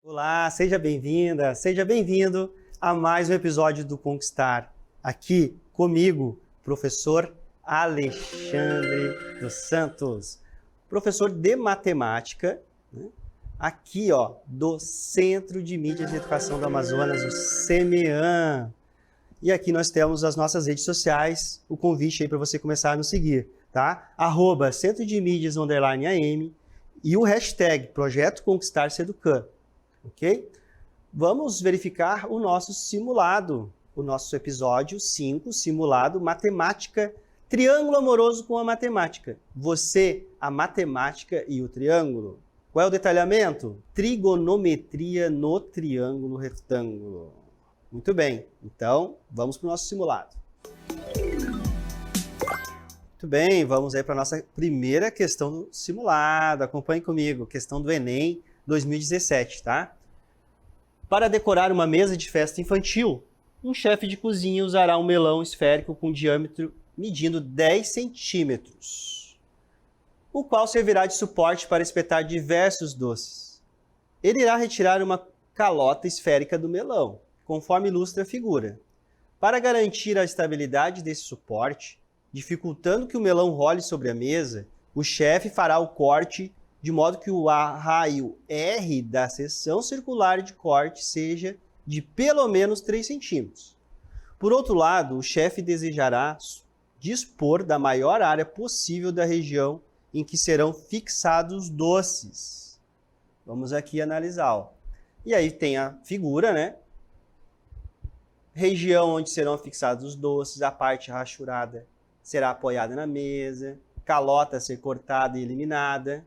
Olá, seja bem-vinda, seja bem-vindo a mais um episódio do Conquistar. Aqui comigo, professor Alexandre dos Santos, professor de matemática, né? Aqui do Centro de Mídias e Educação do Amazonas, o CEMEAM. E aqui nós temos as nossas redes sociais, o convite aí para você começar a nos seguir, tá? @Centro de Mídias _AM e o hashtag Projeto Conquistar Seducan. Ok? Vamos verificar o nosso simulado, o nosso episódio 5, simulado matemática, triângulo amoroso com a matemática. Você, a matemática e o triângulo. Qual é o detalhamento? Trigonometria no triângulo retângulo. Muito bem, então vamos para o nosso simulado. Muito bem, vamos aí para a nossa primeira questão do simulado. Acompanhe comigo, questão do Enem 2017, tá? Para decorar uma mesa de festa infantil, um chefe de cozinha usará um melão esférico com diâmetro medindo 10 centímetros, o qual servirá de suporte para espetar diversos doces. Ele irá retirar uma calota esférica do melão, conforme ilustra a figura. Para garantir a estabilidade desse suporte, dificultando que o melão role sobre a mesa, o chefe fará o corte de modo que o raio R da seção circular de corte seja de pelo menos 3 centímetros. Por outro lado, o chefe desejará dispor da maior área possível da região em que serão fixados os doces. Vamos aqui analisar. E aí tem a figura, né? Região onde serão fixados os doces, a parte rachurada será apoiada na mesa, calota a ser cortada e eliminada.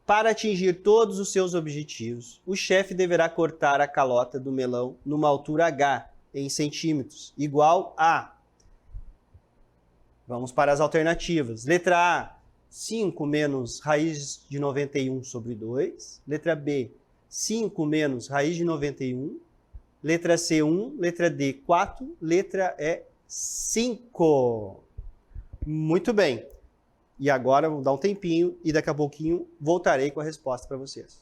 Para atingir todos os seus objetivos, o chefe deverá cortar a calota do melão numa altura H, em centímetros, igual a... Vamos para as alternativas. Letra A, 5 menos raiz de 91 sobre 2. Letra B, 5 menos raiz de 91. Letra C, 1. Letra D, 4. Letra E, 5. Muito bem. E agora vou dar um tempinho e daqui a pouquinho voltarei com a resposta para vocês.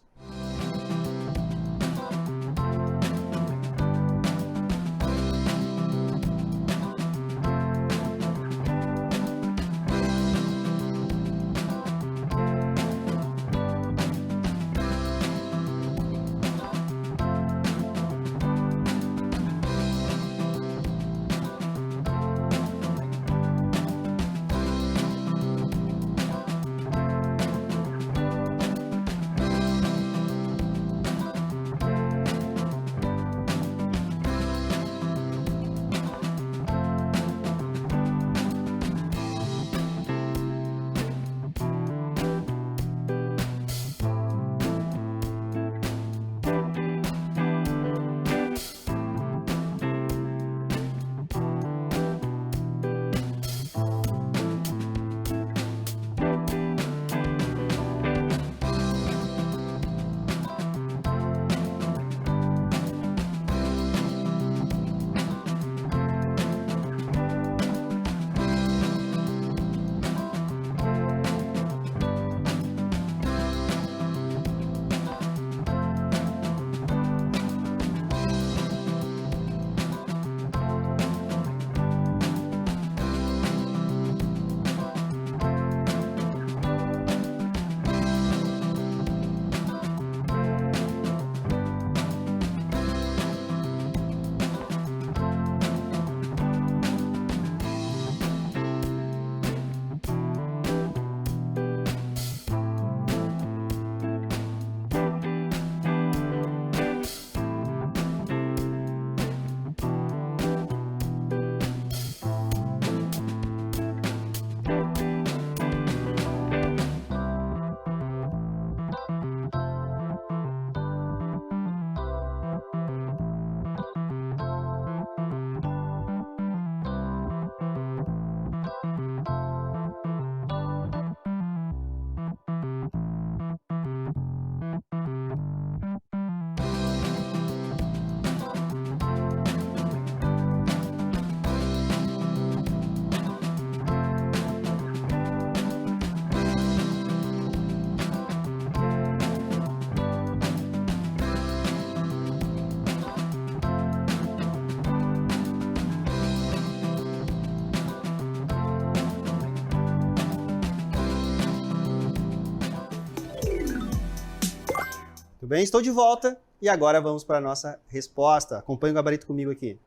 bem? Estou de volta e agora vamos para a nossa resposta. Acompanhe o gabarito comigo aqui.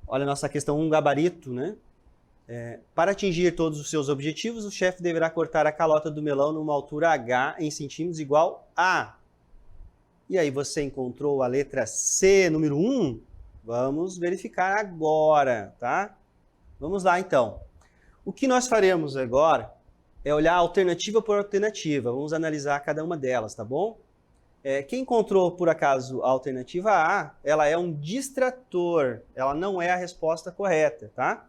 Olha a nossa questão 1, gabarito, né? Para atingir todos os seus objetivos, o chefe deverá cortar a calota do melão numa altura H em centímetros igual a... E aí você encontrou a letra C, número 1? Vamos verificar agora, tá? Vamos lá, então. O que nós faremos agora é olhar alternativa por alternativa. Vamos analisar cada uma delas, tá bom? Quem encontrou, por acaso, a alternativa A, ela é um distrator. Ela não é a resposta correta, tá?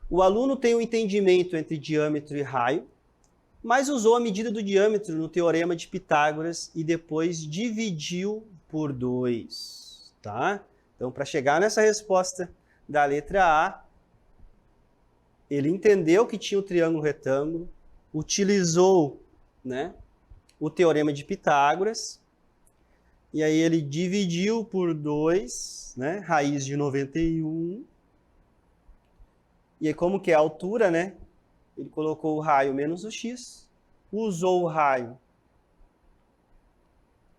O aluno tem um entendimento entre diâmetro e raio, mas usou a medida do diâmetro no teorema de Pitágoras e depois dividiu por 2, tá? Então, para chegar nessa resposta da letra A, ele entendeu que tinha o triângulo retângulo, utilizou, né, o teorema de Pitágoras, e aí ele dividiu por 2, né, raiz de 91, e aí como que é a altura, né? Ele colocou o raio menos o x, usou o raio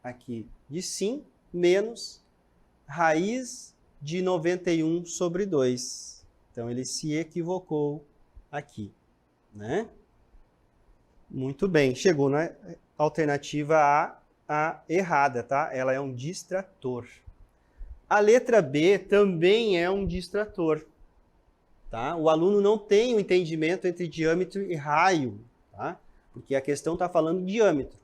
aqui de 5, menos raiz de 91 sobre 2. Então, ele se equivocou aqui, né? Muito bem, chegou na alternativa A errada, tá? Ela é um distrator. A letra B também é um distrator. Tá? O aluno não tem o entendimento entre diâmetro e raio, tá? Porque a questão está falando de diâmetro.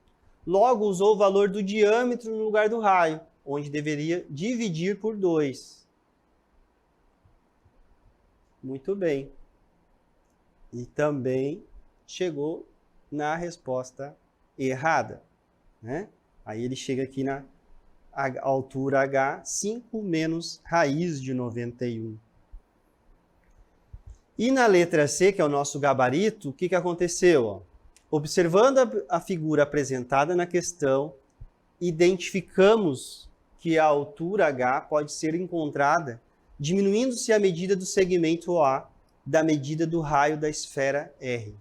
Logo, usou o valor do diâmetro no lugar do raio, onde deveria dividir por 2. Muito bem. E também chegou na resposta errada, né? Aí ele chega aqui na altura H, 5 menos raiz de 91. E na letra C, que é o nosso gabarito, o que aconteceu? Observando a figura apresentada na questão, identificamos que a altura H pode ser encontrada diminuindo-se a medida do segmento OA da medida do raio da esfera R.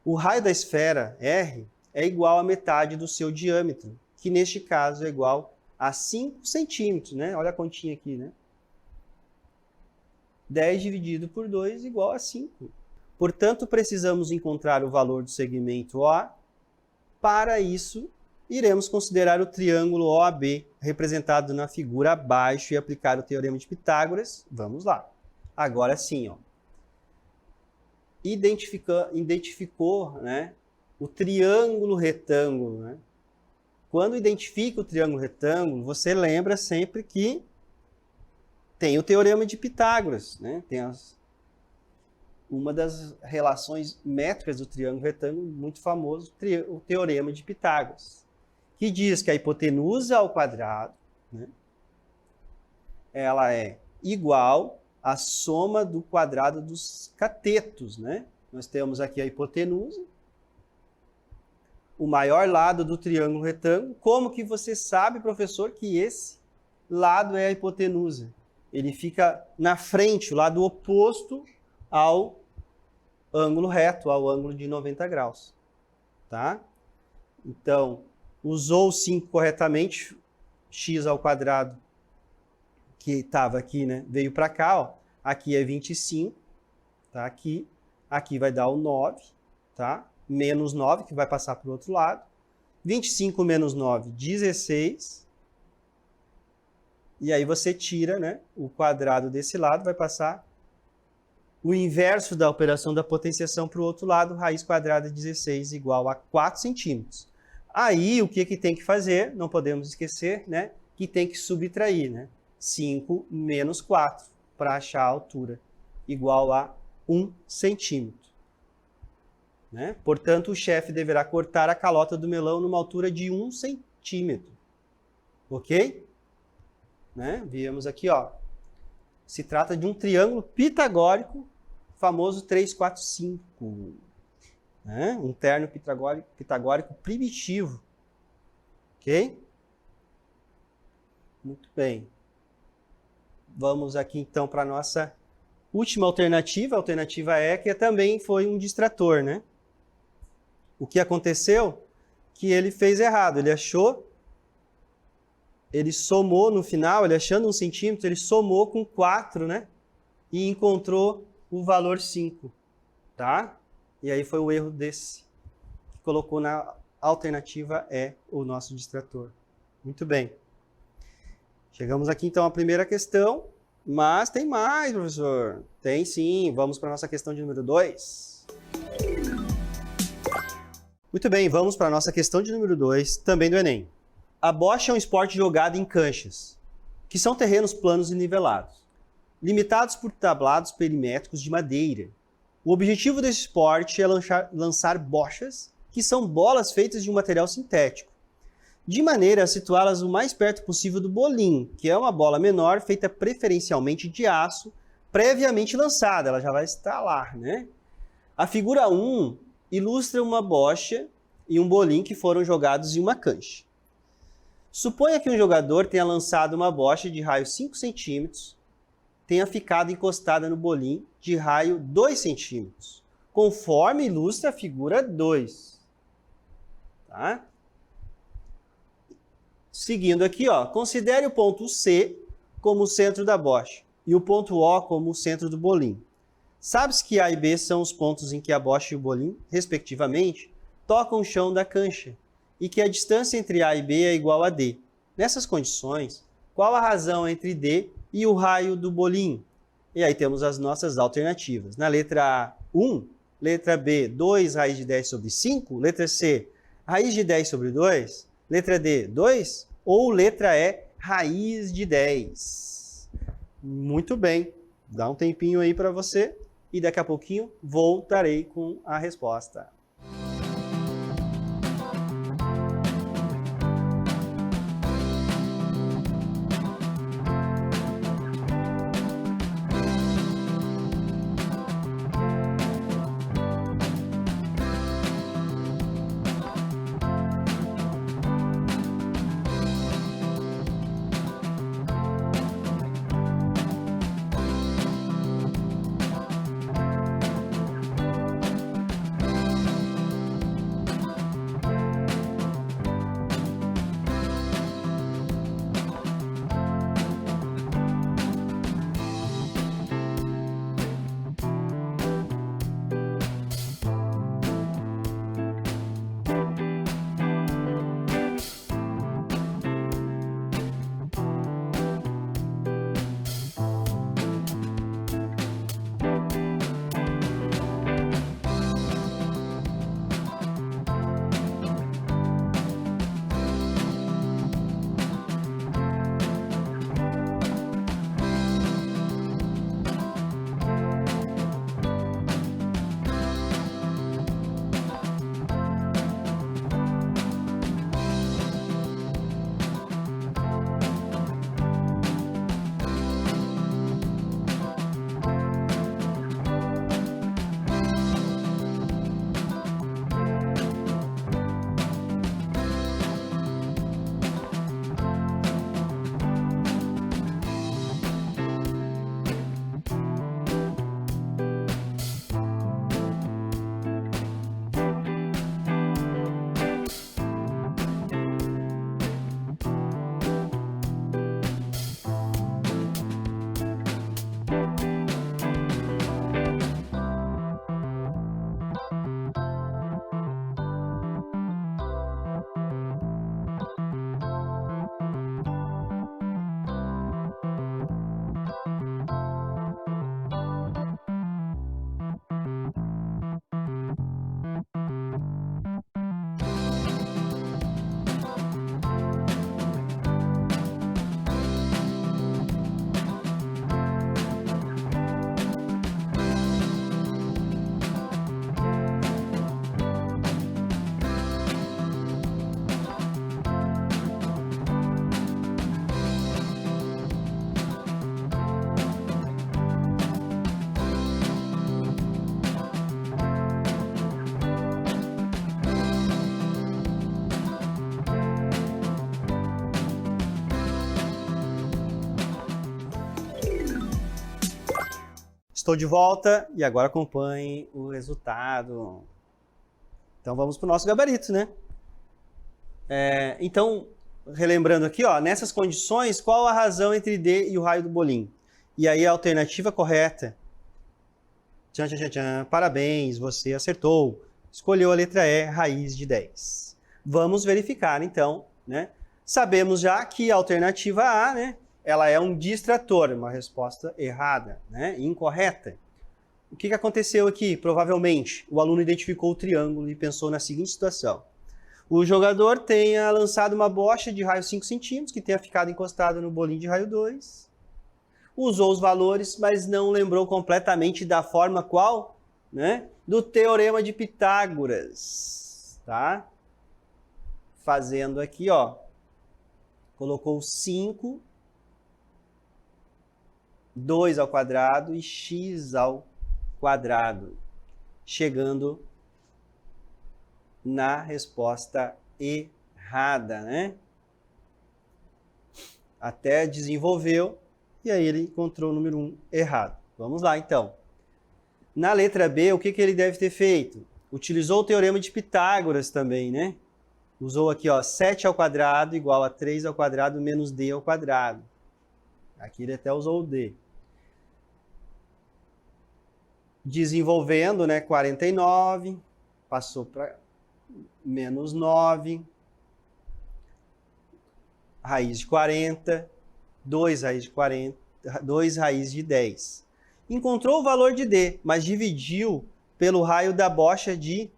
O raio da esfera R é igual à metade do seu diâmetro, que neste caso é igual a 5 centímetros, né? Olha a continha aqui, né? 10 dividido por 2 igual a 5. Portanto, precisamos encontrar o valor do segmento OA. Para isso, iremos considerar o triângulo OAB, representado na figura abaixo, e aplicar o teorema de Pitágoras. Vamos lá. Agora sim, ó. Identificou, né, o triângulo retângulo. Né? Quando identifica o triângulo retângulo, você lembra sempre que tem o teorema de Pitágoras, né? Tem uma das relações métricas do triângulo retângulo, muito famoso, o teorema de Pitágoras, que diz que a hipotenusa ao quadrado, né, ela é igual à soma do quadrado dos catetos. Né? Nós temos aqui a hipotenusa, o maior lado do triângulo retângulo. Como que você sabe, professor, que esse lado é a hipotenusa? Ele fica na frente, o lado oposto ao ângulo reto, ao ângulo de 90 graus. Tá? Então, usou o 5 corretamente, x ao quadrado, que estava aqui, né? Veio para cá, ó. Aqui é 25, tá? Aqui vai dar o 9, tá? Menos 9, que vai passar para o outro lado. 25 menos 9, 16. E aí você tira, né, o quadrado desse lado, vai passar o inverso da operação da potenciação para o outro lado, raiz quadrada de 16 igual a 4 centímetros. Aí, o que tem que fazer? Não podemos esquecer, né, que tem que subtrair, né? 5 menos 4, para achar a altura, igual a 1 centímetro. Né? Portanto, o chefe deverá cortar a calota do melão numa altura de 1 centímetro. Ok? Né? Vimos aqui, ó. Se trata de um triângulo pitagórico, famoso 3, 4, 5. Né? Um terno pitagórico primitivo. Ok? Muito bem. Vamos aqui então para a nossa última alternativa, a alternativa E, que também foi um distrator, né? O que aconteceu? que ele fez errado. Ele somou no final, ele achando 1 centímetro, ele somou com 4, né? E encontrou o valor 5, tá? E aí foi o erro desse, que colocou na alternativa E o nosso distrator. Muito bem. Chegamos aqui então à primeira questão, mas tem mais, professor. Tem sim, vamos para a nossa questão de número 2. Muito bem, vamos para a nossa questão de número 2, também do Enem. A bocha é um esporte jogado em canchas, que são terrenos planos e nivelados, limitados por tablados perimétricos de madeira. O objetivo desse esporte é lançar bochas, que são bolas feitas de um material sintético, de maneira a situá-las o mais perto possível do bolim, que é uma bola menor feita preferencialmente de aço, previamente lançada, ela já vai estar lá, né? A figura 1 ilustra uma bocha e um bolim que foram jogados em uma cancha. Suponha que um jogador tenha lançado uma bocha de raio 5 centímetros, tenha ficado encostada no bolim de raio 2 centímetros, conforme ilustra a figura 2. Tá? Seguindo aqui, ó, considere o ponto C como o centro da bocha e o ponto O como o centro do bolim. Sabe-se que A e B são os pontos em que a bocha e o bolim, respectivamente, tocam o chão da cancha e que a distância entre A e B é igual a D. Nessas condições, qual a razão entre D e o raio do bolim? E aí temos as nossas alternativas. Na letra A, 1. Letra B, 2 raiz de 10 sobre 5. Letra C, raiz de 10 sobre 2. Letra D, 2. Ou letra E, raiz de 10. Muito bem. Dá um tempinho aí para você e daqui a pouquinho voltarei com a resposta. Estou de volta e agora acompanhe o resultado. Então vamos para o nosso gabarito, né? Então, relembrando aqui, ó, nessas condições, qual a razão entre D e o raio do bolinho? E aí a alternativa correta. Tchan, tchan, tchan, tchan. Parabéns, você acertou. Escolheu a letra E, raiz de 10. Vamos verificar, então, né? Sabemos já que a alternativa A, né, ela é um distrator, uma resposta errada, né, incorreta. O que aconteceu aqui? Provavelmente, o aluno identificou o triângulo e pensou na seguinte situação. O jogador tenha lançado uma bocha de raio 5 centímetros, que tenha ficado encostada no bolinho de raio 2, usou os valores, mas não lembrou completamente da forma qual? Né? Do Teorema de Pitágoras, tá? Fazendo aqui, ó, colocou 5, 2 ao quadrado e x ao quadrado, chegando na resposta errada, né? Até desenvolveu, e aí ele encontrou o número 1 errado. Vamos lá, então. Na letra B, o que ele deve ter feito? Utilizou o Teorema de Pitágoras também, né? Usou aqui, ó, 7 ao quadrado igual a 3 ao quadrado menos D ao quadrado. Aqui ele até usou o D. Desenvolvendo, né, 49, passou para menos 9, raiz de 40, 2 raiz de 40, 2 raiz de 10. Encontrou o valor de D, mas dividiu pelo raio da bocha de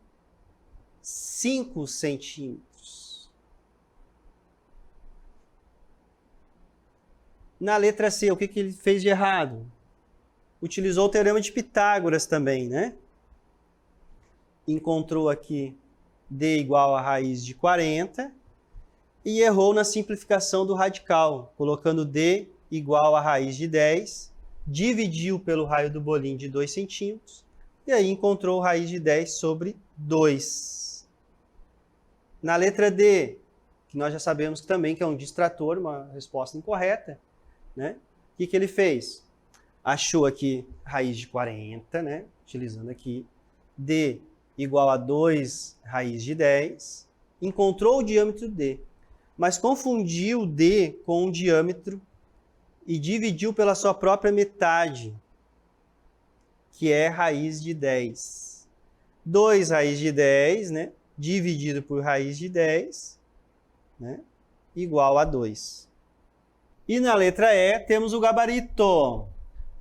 5 centímetros. Na letra C, o que ele fez de errado? Utilizou o Teorema de Pitágoras também, né? Encontrou aqui D igual a raiz de 40 e errou na simplificação do radical, colocando D igual a raiz de 10, dividiu pelo raio do bolinho de 2 centímetros e aí encontrou raiz de 10 sobre 2. Na letra D, que nós já sabemos que também que é um distrator, uma resposta incorreta, né? O que ele fez? Achou aqui raiz de 40, né? Utilizando aqui D igual a 2 raiz de 10, encontrou o diâmetro D, mas confundiu D com o diâmetro e dividiu pela sua própria metade, que é raiz de 10. 2 raiz de 10, né? Dividido por raiz de 10, né? Igual a 2. E na letra E temos o gabarito.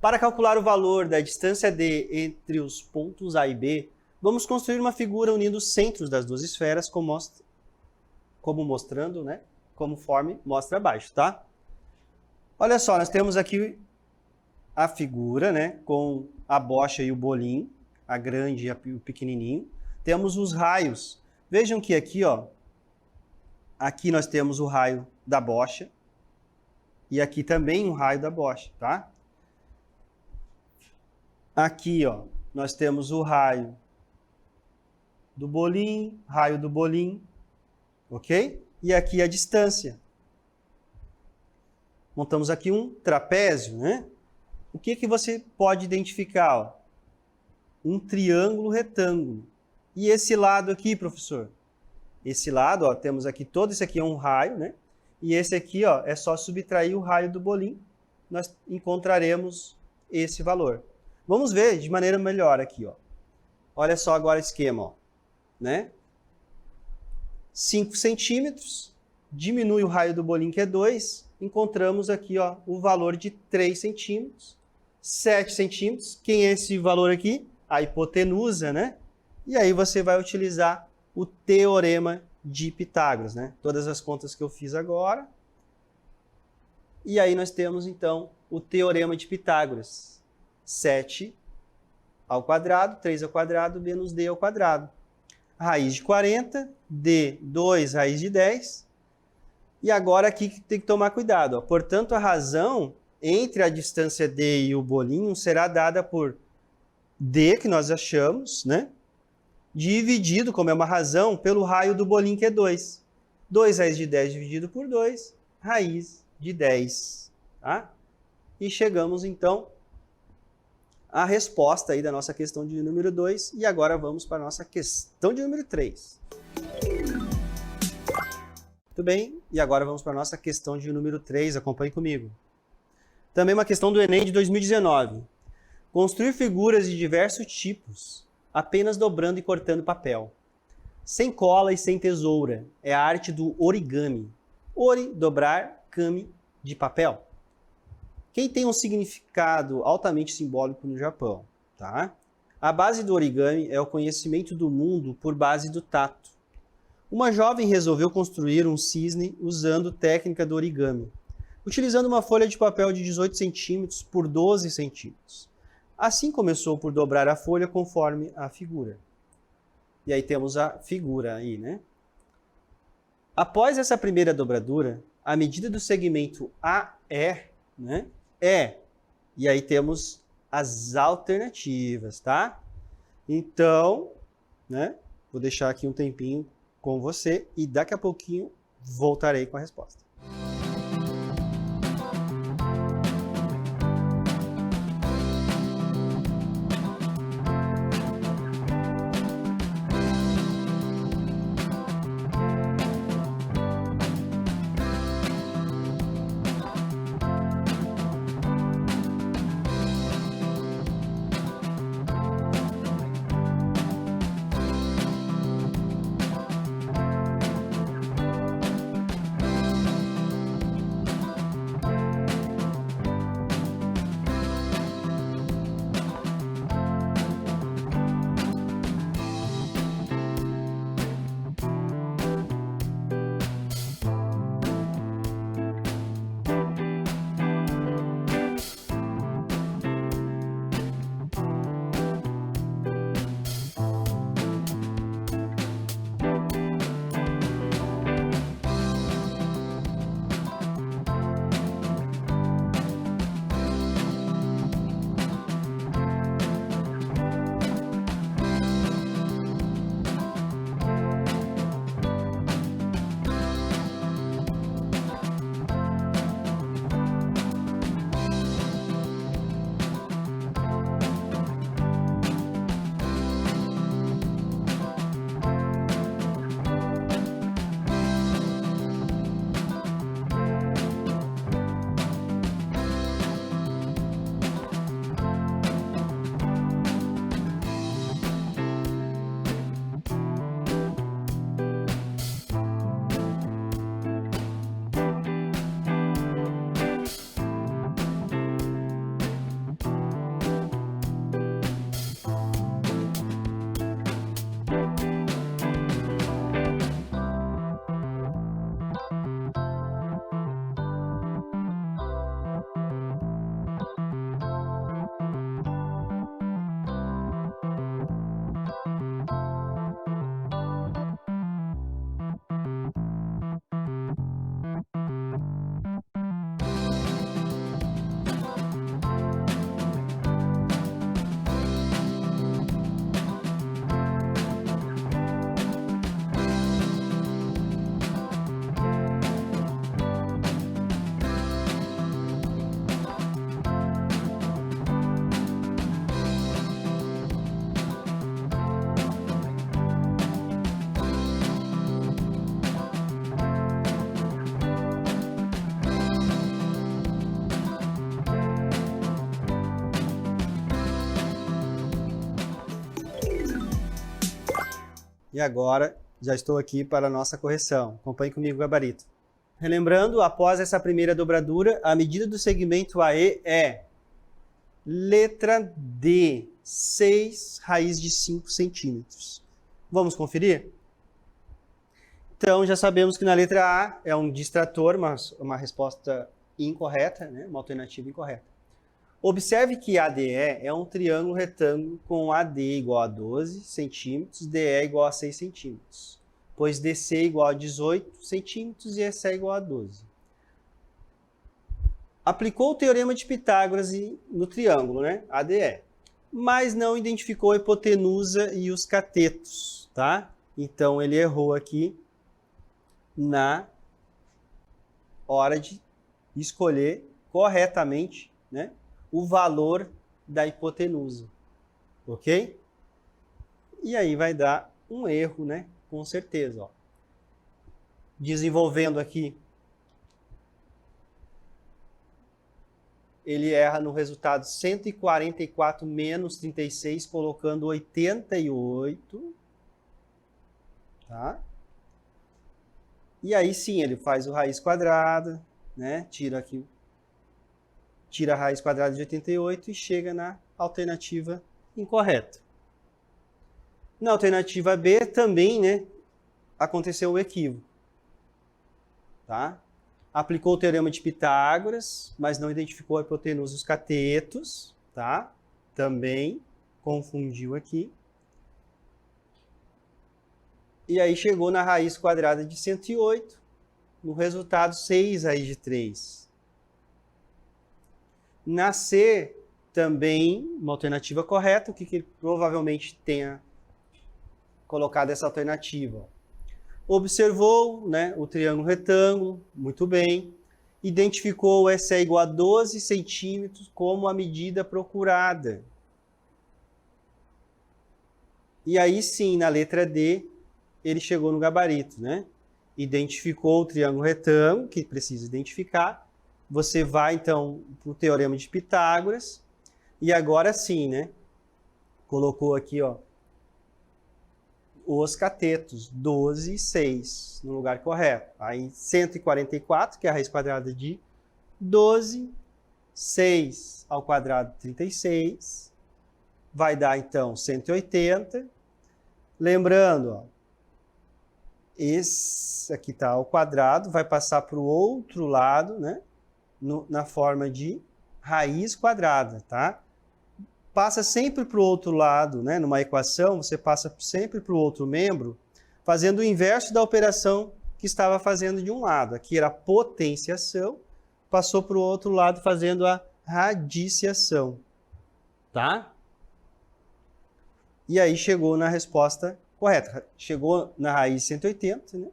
Para calcular o valor da distância D entre os pontos A e B, vamos construir uma figura unindo os centros das duas esferas, mostrando, né? Conforme mostra abaixo, tá? Olha só, nós temos aqui a figura, né? Com a bocha e o bolinho, a grande e o pequenininho. Temos os raios. Vejam que aqui, ó, aqui nós temos o raio da bocha e aqui também um raio da bocha, tá? Aqui, ó, nós temos o raio do bolinho, ok? E aqui a distância. Montamos aqui um trapézio, né? O que você pode identificar? Ó? Um triângulo retângulo. E esse lado aqui, professor? Esse lado, ó, temos aqui, todo esse aqui é um raio, né? E esse aqui, ó, é só subtrair o raio do bolinho. Nós encontraremos esse valor. Vamos ver de maneira melhor aqui, ó. Olha só agora o esquema, ó, né? 5 centímetros, diminui o raio do bolinho, que é 2, encontramos aqui, ó, o valor de 3 centímetros. 7 centímetros, quem é esse valor aqui? A hipotenusa, né? E aí você vai utilizar o Teorema de Pitágoras, né? Todas as contas que eu fiz agora. E aí nós temos, então, o Teorema de Pitágoras. 7 ao quadrado, 3 ao quadrado, menos D ao quadrado. Raiz de 40, D, 2 raiz de 10. E agora aqui tem que tomar cuidado. Ó. Portanto, a razão entre a distância D e o bolinho será dada por D, que nós achamos, né? Dividido, como é uma razão, pelo raio do bolinho, que é 2. 2 raiz de 10 dividido por 2, raiz de 10. Tá? E chegamos, então, à resposta aí da nossa questão de número 2. E agora vamos para a nossa questão de número 3. Muito bem, e agora vamos para a nossa questão de número 3, acompanhe comigo. Também uma questão do Enem de 2019. Construir figuras de diversos tipos, apenas dobrando e cortando papel. Sem cola e sem tesoura. É a arte do origami. Ori, dobrar, kami, de papel. Quem tem um significado altamente simbólico no Japão, tá? A base do origami é o conhecimento do mundo por base do tato. Uma jovem resolveu construir um cisne usando técnica do origami, utilizando uma folha de papel de 18 centímetros por 12 centímetros. Assim começou por dobrar a folha conforme a figura. E aí temos a figura aí, né? Após essa primeira dobradura, a medida do segmento AE, né, é. E aí temos as alternativas, tá? Então, né, vou deixar aqui um tempinho com você e daqui a pouquinho voltarei com a resposta. E agora, já estou aqui para a nossa correção. Acompanhe comigo o gabarito. Relembrando, após essa primeira dobradura, a medida do segmento AE é letra D, 6 raiz de 5 centímetros. Vamos conferir? Então, já sabemos que na letra A é um distrator, mas uma resposta incorreta, né? Uma alternativa incorreta. Observe que ADE é um triângulo retângulo com AD igual a 12 centímetros, DE igual a 6 centímetros, pois DC é igual a 18 centímetros e EC é igual a 12. Aplicou o teorema de Pitágoras no triângulo, né? ADE, mas não identificou a hipotenusa e os catetos, tá? Então, ele errou aqui na hora de escolher corretamente, né, o valor da hipotenusa, ok? E aí vai dar um erro, né, com certeza, ó. desenvolvendo aqui, ele erra no resultado 144 menos 36, colocando 88. Tá? E aí sim, ele faz o raiz quadrada, né? Tira a raiz quadrada de 88 e chega na alternativa incorreta. Na alternativa B também, né, aconteceu o equívoco. Tá? Aplicou o teorema de Pitágoras, mas não identificou a hipotenusa e os catetos, tá? Também confundiu aqui. E aí chegou na raiz quadrada de 108, no resultado 6 raiz de 3. Na C, também uma alternativa correta, o que ele provavelmente tenha colocado essa alternativa? Observou, né, o triângulo retângulo, muito bem. Identificou o SE igual a 12 centímetros como a medida procurada. E aí sim, na letra D, ele chegou no gabarito, né? Identificou o triângulo retângulo, que precisa identificar. Você vai, então, para o teorema de Pitágoras. E agora sim, né? Colocou aqui, ó, os catetos, 12 e 6, no lugar correto. Aí 144, que é a raiz quadrada de 12, 6 ao quadrado, 36, vai dar, então, 180. Lembrando, ó, esse aqui está ao quadrado, vai passar para o outro lado, né? Na forma de raiz quadrada, tá? Passa sempre para o outro lado, né? Numa equação, você passa sempre para o outro membro, fazendo o inverso da operação que estava fazendo de um lado. Aqui era a potenciação, passou para o outro lado fazendo a radiciação, tá? E aí chegou na resposta correta. Chegou na raiz 180, né?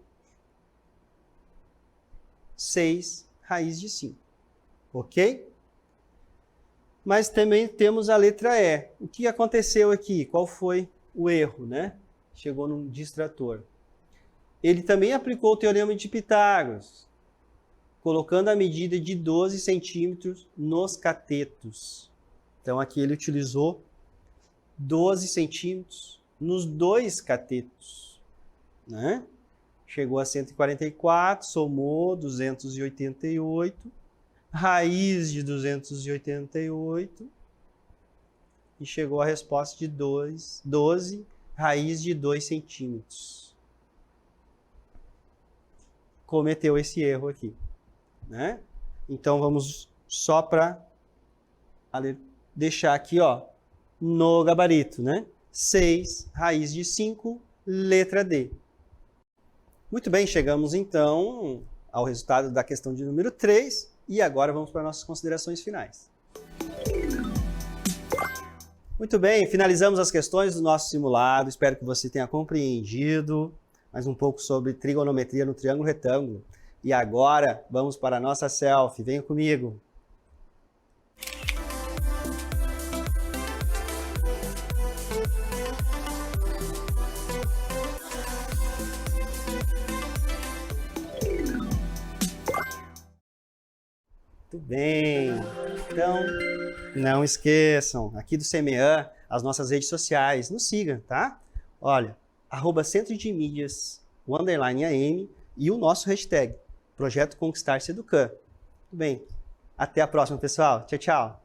6 raiz de 5, ok? Mas também temos a letra E. O que aconteceu aqui? Qual foi o erro, né? Chegou num distrator. Ele também aplicou o teorema de Pitágoras, colocando a medida de 12 centímetros nos catetos. Então, aqui ele utilizou 12 centímetros nos dois catetos, né? Chegou a 144, somou 288, raiz de 288 e chegou a resposta de 12, raiz de 2 centímetros. Cometeu esse erro aqui, né? Então vamos só para deixar aqui, ó, no gabarito, né? 6, raiz de 5, letra D. Muito bem, chegamos então ao resultado da questão de número 3 e agora vamos para nossas considerações finais. Muito bem, finalizamos as questões do nosso simulado, espero que você tenha compreendido mais um pouco sobre trigonometria no triângulo retângulo. E agora vamos para a nossa selfie, venha comigo. Muito bem, então não esqueçam, aqui do CMEA, as nossas redes sociais, nos sigam, tá? Olha, @Centro de Mídias, o _AM e o nosso hashtag, Projeto Conquistar-se Educam. Muito bem, até a próxima, pessoal. Tchau, tchau.